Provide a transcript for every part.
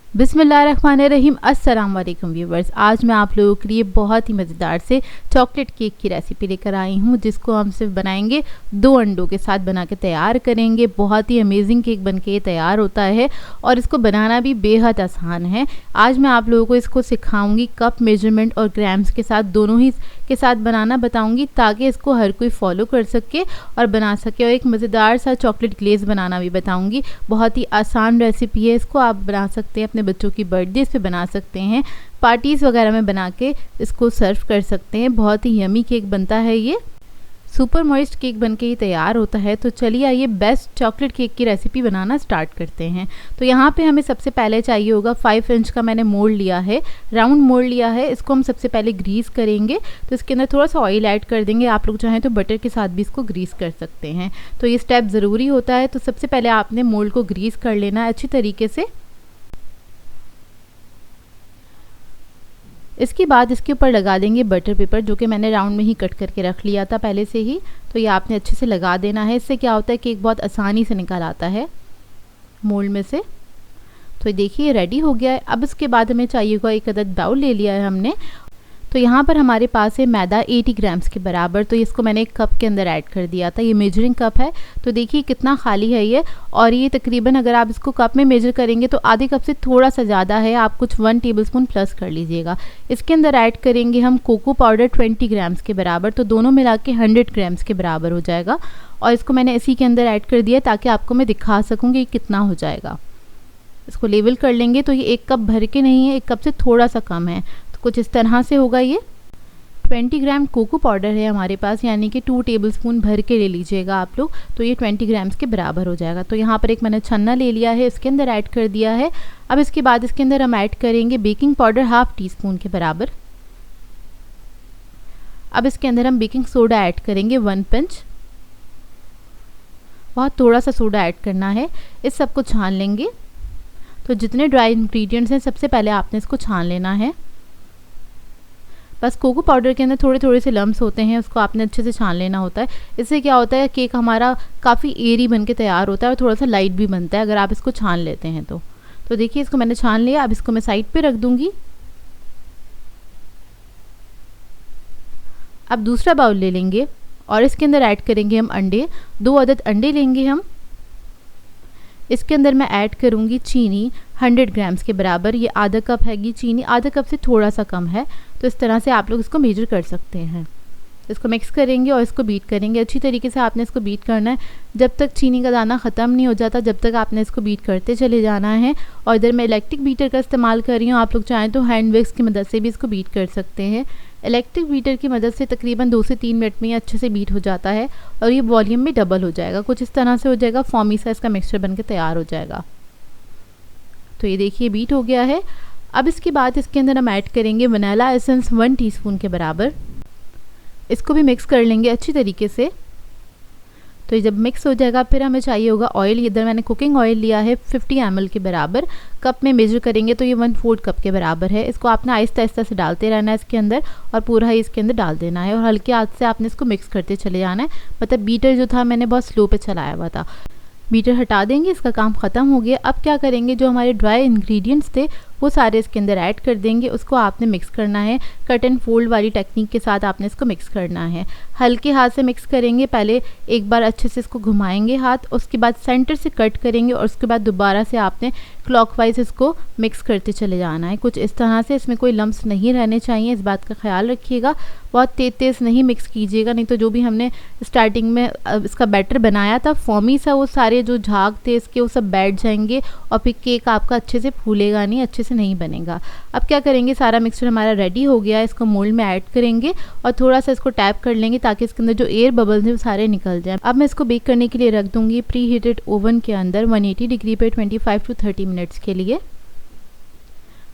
बिस्मिल्लाहिर्रहमानिर्रहीम। अस्सलाम वालेकुम व्यूवर्स। आज मैं आप लोगों के लिए बहुत ही मज़ेदार से चॉकलेट केक की रेसिपी लेकर आई हूँ, जिसको हम सिर्फ बनाएंगे 2 अंडों के साथ बना के तैयार करेंगे। बहुत ही अमेजिंग केक बन के तैयार होता है और इसको बनाना भी बेहद आसान है। आज मैं आप लोगों को इसको सिखाऊंगी, कप मेजरमेंट और ग्राम्स के साथ दोनों ही के साथ बनाना बताऊंगी, ताकि इसको हर कोई फॉलो कर सके और बना सके। और एक मज़ेदार सा चॉकलेट ग्लेज़ बनाना भी बताऊंगी। बहुत ही आसान रेसिपी है, इसको आप बना सकते हैं, अपने बच्चों की बर्थडेज पे बना सकते हैं, पार्टीज़ वगैरह में बना के इसको सर्व कर सकते हैं। बहुत ही यमी केक बनता है, ये सुपर मॉइस्ट केक बनके ही तैयार होता है। तो चलिए आइए बेस्ट चॉकलेट केक की रेसिपी बनाना स्टार्ट करते हैं। तो यहाँ पे हमें सबसे पहले चाहिए होगा 5 इंच का मैंने मोल्ड लिया है, राउंड मोल्ड लिया है। इसको हम सबसे पहले ग्रीस करेंगे, तो इसके अंदर थोड़ा सा ऑयल ऐड कर देंगे। आप लोग चाहें तो बटर के साथ भी इसको ग्रीस कर सकते हैं, तो ये स्टेप ज़रूरी होता है। तो सबसे पहले आपने मोल्ड को ग्रीस कर लेना है अच्छी तरीके से। इसके बाद इसके ऊपर लगा देंगे बटर पेपर, जो कि मैंने राउंड में ही कट करके रख लिया था पहले से ही। तो ये आपने अच्छे से लगा देना है। इससे क्या होता है, केक बहुत आसानी से निकल आता है मोल्ड में से। तो देखिए रेडी हो गया है। अब इसके बाद हमें चाहिए होगा एक अदद बाउल ले लिया है हमने। तो यहाँ पर हमारे पास है मैदा 80 ग्राम्स के बराबर। तो इसको मैंने एक कप के अंदर ऐड कर दिया था। ये मेजरिंग कप है, तो देखिए कितना खाली है ये। और ये तकरीबन अगर आप इसको कप में मेजर करेंगे तो आधे कप से थोड़ा सा ज़्यादा है, आप कुछ 1 टेबलस्पून प्लस कर लीजिएगा। इसके अंदर ऐड करेंगे हम कोको पाउडर 20 ग्राम्स के बराबर। तो दोनों मिला के 100 ग्राम्स के बराबर हो जाएगा। और इसको मैंने इसी के अंदर ऐड कर दिया ताकि आपको मैं दिखा सकूँ कि कितना हो जाएगा। इसको लेवल कर लेंगे। तो ये 1 कप भर के नहीं है, 1 कप से थोड़ा सा कम है, तो कुछ इस तरह से होगा। ये 20 ग्राम कोको पाउडर है हमारे पास, यानी कि 2 टेबलस्पून भर के ले लीजिएगा आप लोग। तो ये 20 ग्राम्स के बराबर हो जाएगा। तो यहाँ पर एक मैंने छन्ना ले लिया है, इसके अंदर ऐड कर दिया है। अब इसके बाद इसके अंदर हम ऐड करेंगे बेकिंग पाउडर 1/2 टीस्पून के बराबर। अब इसके अंदर हम बेकिंग सोडा ऐड करेंगे 1 पिंच। बहुत थोड़ा सा सोडा ऐड करना है। इस सबको छान लेंगे। तो जितने ड्राई इंग्रेडिएंट्स हैं सबसे पहले आपने इसको छान लेना है। बस कोको पाउडर के अंदर थोड़े थोड़े से लम्स होते हैं, उसको आपने अच्छे से छान लेना होता है। इससे क्या होता है, केक हमारा काफ़ी एरी बन के तैयार होता है और थोड़ा सा लाइट भी बनता है अगर आप इसको छान लेते हैं तो देखिए इसको मैंने छान लिया। अब इसको मैं साइड पे रख दूंगी। अब दूसरा बाउल ले लेंगे और इसके अंदर ऐड करेंगे हम अंडे। 2 अदद अंडे लेंगे हम। इसके अंदर मैं ऐड करूँगी चीनी 100 ग्राम्स के बराबर। ये आधा कप हैगी चीनी, आधा कप से थोड़ा सा कम है। तो इस तरह से आप लोग इसको मेजर कर सकते हैं। इसको मिक्स करेंगे और इसको बीट करेंगे। अच्छी तरीके से आपने इसको बीट करना है जब तक चीनी का दाना ख़त्म नहीं हो जाता, जब तक आपने इसको बीट करते चले जाना है। और इधर मैं इलेक्ट्रिक बीटर का इस्तेमाल कर रही हूँ, आप लोग चाहें तो हैंड विक्स की मदद से भी इसको बीट कर सकते हैं। इलेक्ट्रिक बीटर की मदद से तकरीबन 2 से 3 मिनट में अच्छे से बीट हो जाता है और ये वॉल्यूम में डबल हो जाएगा। कुछ इस तरह से हो जाएगा, फॉर्मी सा इसका मिक्सचर बन के तैयार हो जाएगा। तो ये देखिए बीट हो गया है। अब इसके बाद इसके अंदर हम ऐड करेंगे वनीला एसेंस 1 टीस्पून के बराबर। इसको भी मिक्स कर लेंगे अच्छी तरीके से। तो ये जब मिक्स हो जाएगा फिर हमें चाहिए होगा ऑयल। इधर मैंने कुकिंग ऑयल लिया है 50 ml के बराबर। कप में मेजर करेंगे तो ये 1/4 कप के बराबर है। इसको आपने आहिस्ता आहिस्ता से डालते रहना है इसके अंदर और पूरा ही इसके अंदर डाल देना है और हल्के हाथ से आपने इसको मिक्स करते चले जाना है। मतलब बीटर जो था मैंने बहुत स्लो पे चलाया हुआ था। बीटर हटा देंगे, इसका काम ख़त्म हो गया। अब क्या करेंगे, जो हमारे ड्राई इंग्रेडिएंट्स थे वो सारे इसके अंदर ऐड कर देंगे। उसको आपने मिक्स करना है, कट एंड फोल्ड वाली टेक्निक के साथ आपने इसको मिक्स करना है। हल्के हाथ से मिक्स करेंगे, पहले एक बार अच्छे से इसको घुमाएंगे हाथ, उसके बाद सेंटर से कट करेंगे और उसके बाद दोबारा से आपने क्लॉकवाइज इसको मिक्स करते चले जाना है कुछ इस तरह से। इसमें कोई लम्स नहीं रहने चाहिए, इस बात का ख्याल रखिएगा। बहुत तेज़ नहीं मिक्स कीजिएगा, नहीं तो जो भी हमने स्टार्टिंग में इसका बैटर बनाया था फॉर्मी सा, वो सारे जो झाग थे इसके वो सब बैठ जाएंगे और फिर केक आपका अच्छे से फूलेगा नहीं, अच्छे से नहीं बनेगा। अब क्या करेंगे, सारा मिक्सचर हमारा रेडी हो गया है। इसको मोल्ड में ऐड करेंगे और थोड़ा सा इसको टैप कर लेंगे ताकि इसके अंदर जो एयर बबल्स हैं वो सारे निकल जाएं। अब मैं इसको बेक करने के लिए रख दूंगी प्री हीटेड ओवन के अंदर 180 डिग्री पे 25 to 30 मिनट्स के लिए।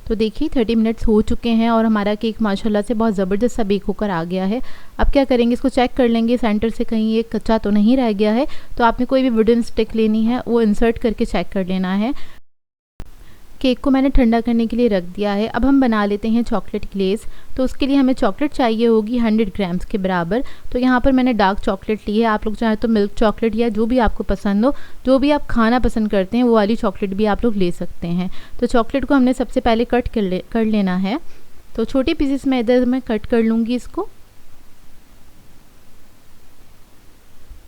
तो देखिए 30 मिनट्स हो चुके हैं और हमारा केक माशाल्लाह से बहुत ज़बरदस्त सा बेक होकर आ गया है। अब क्या करेंगे, इसको चेक कर लेंगे सेंटर से कहीं एक कच्चा तो नहीं रह गया है। तो आपने कोई भी वुडन स्टिक लेनी है, वो इंसर्ट करके चेक कर लेना है केक को मैंने ठंडा करने के लिए रख दिया है। अब हम बना लेते हैं चॉकलेट ग्लेज़। तो उसके लिए हमें चॉकलेट चाहिए होगी 100 ग्राम्स के बराबर। तो यहाँ पर मैंने डार्क चॉकलेट ली है, आप लोग चाहें तो मिल्क चॉकलेट या जो भी आपको पसंद हो, जो भी आप खाना पसंद करते हैं वो वाली चॉकलेट भी आप लोग ले सकते हैं। तो चॉकलेट को हमने सबसे पहले कट कर लेना है। तो छोटे पीसेस में इधर मैं कट कर लूँगी इसको।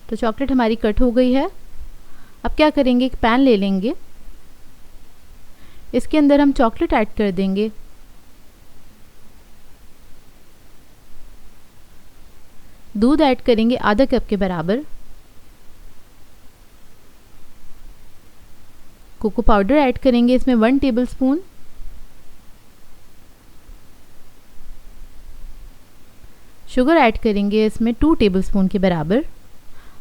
तो चॉकलेट हमारी कट हो गई है। अब क्या करेंगे, एक पैन ले लेंगे, इसके अंदर हम चॉकलेट ऐड कर देंगे। दूध ऐड करेंगे आधा कप के बराबर। कोको पाउडर ऐड करेंगे इसमें 1 टेबलस्पून। शुगर ऐड करेंगे इसमें 2 टेबलस्पून के बराबर।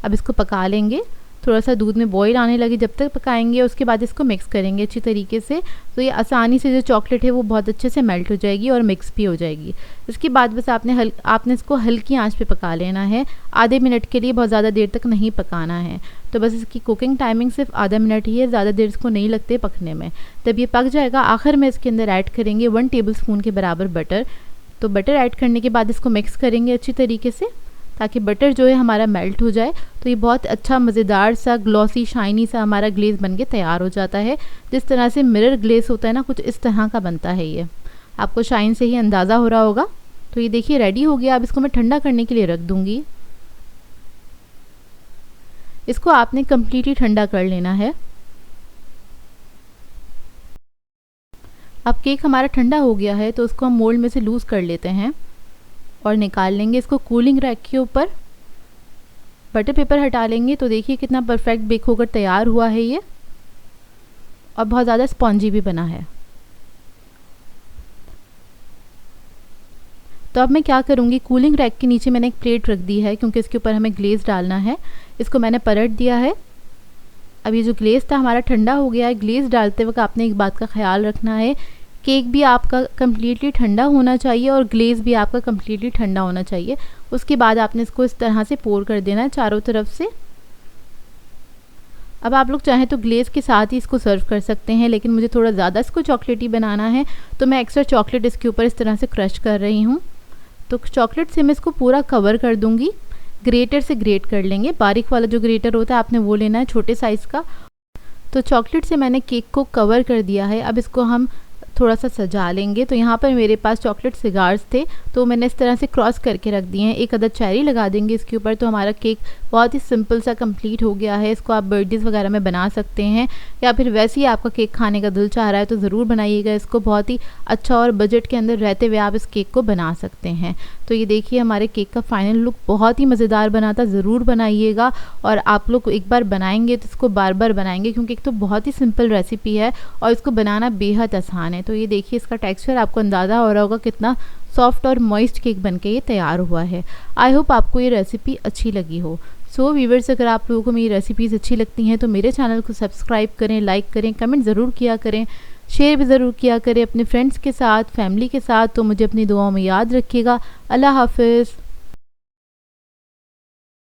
अब इसको पका लेंगे, थोड़ा सा दूध में बॉईल आने लगे जब तक पकाएंगे। उसके बाद इसको मिक्स करेंगे अच्छी तरीके से। तो ये आसानी से जो चॉकलेट है वो बहुत अच्छे से मेल्ट हो जाएगी और मिक्स भी हो जाएगी। इसके बाद बस आपने इसको हल्की आंच पे पका लेना है, आधे मिनट के लिए, बहुत ज़्यादा देर तक नहीं पकाना है। तो बस इसकी कुकिंग टाइमिंग सिर्फ आधा मिनट ही है, ज़्यादा देर इसको नहीं लगते पकने में। तब ये पक जाएगा। आखिर में इसके अंदर ऐड करेंगे 1 टेबलस्पून के बराबर बटर। तो बटर ऐड करने के बाद इसको मिक्स करेंगे अच्छी तरीके से, ताकि बटर जो है हमारा मेल्ट हो जाए। तो ये बहुत अच्छा मज़ेदार सा ग्लॉसी शाइनी सा हमारा ग्लेज़ बनके तैयार हो जाता है। जिस तरह से मिरर ग्लेज़ होता है ना, कुछ इस तरह का बनता है ये। आपको शाइन से ही अंदाज़ा हो रहा होगा। तो ये देखिए रेडी हो गया। अब इसको मैं ठंडा करने के लिए रख दूँगी। इसको आपने कम्प्लीटली ठंडा कर लेना है। अब केक हमारा ठंडा हो गया है, तो उसको हम मोल्ड में से लूज़ कर लेते हैं और निकाल लेंगे इसको कूलिंग रैक के ऊपर। बटर पेपर हटा लेंगे। तो देखिए कितना परफेक्ट बेक होकर तैयार हुआ है ये, और बहुत ज़्यादा स्पॉन्जी भी बना है। तो अब मैं क्या करूँगी, कूलिंग रैक के नीचे मैंने एक प्लेट रख दी है, क्योंकि इसके ऊपर हमें ग्लेज़ डालना है। इसको मैंने पलट दिया है। अब ये जो ग्लेज़ था हमारा ठंडा हो गया है। ग्लेज़ डालते वक्त आपने एक बात का ख्याल रखना है, केक भी आपका कम्प्लीटली ठंडा होना चाहिए और ग्लेज़ भी आपका कम्प्लीटली ठंडा होना चाहिए। उसके बाद आपने इसको इस तरह से पोर कर देना है चारों तरफ से। अब आप लोग चाहें तो ग्लेज़ के साथ ही इसको सर्व कर सकते हैं, लेकिन मुझे थोड़ा ज़्यादा इसको चॉकलेटी बनाना है, तो मैं एक्स्ट्रा चॉकलेट इसके ऊपर इस तरह से क्रश कर रही हूँ। तो चॉकलेट से मैं इसको पूरा कवर कर दूँगी। ग्रेटर से ग्रेट कर लेंगे, बारीक वाला जो ग्रेटर होता है आपने वो लेना है, छोटे साइज़ का। तो चॉकलेट से मैंने केक को कवर कर दिया है। अब इसको हम थोड़ा सा सजा लेंगे। तो यहाँ पर मेरे पास चॉकलेट सिगार्स थे, तो मैंने इस तरह से क्रॉस करके रख दिए हैं। एक अदद चेरी लगा देंगे इसके ऊपर। तो हमारा केक बहुत ही सिंपल सा कंप्लीट हो गया है। इसको आप बर्थडेज़ वगैरह में बना सकते हैं, या फिर वैसे ही आपका केक खाने का दिल चाह रहा है तो ज़रूर बनाइएगा इसको। बहुत ही अच्छा और बजट के अंदर रहते हुए आप इस केक को बना सकते हैं। तो ये देखिए हमारे केक का फाइनल लुक बहुत ही मज़ेदार बना था। ज़रूर बनाइएगा, और आप लोग एक बार बनाएंगे तो इसको बार बार बनाएंगे, क्योंकि एक तो बहुत ही सिंपल रेसिपी है और इसको बनाना बेहद आसान है। तो ये देखिए इसका टेक्सचर आपको अंदाज़ा हो रहा होगा कितना सॉफ्ट और मॉइस्ट केक बनके ये तैयार हुआ है। आई होप आपको ये रेसिपी अच्छी लगी हो। सो व्यूअर्स, अगर आप लोगों को मेरी रेसिपीज़ अच्छी लगती हैं तो मेरे चैनल को सब्सक्राइब करें, लाइक करें, कमेंट ज़रूर किया करें, शेयर भी ज़रूर किया करें अपने फ्रेंड्स के साथ, फैमिली के साथ। तो मुझे अपनी दुआओं में याद रखिएगा। अल्लाह हाफ़िज़।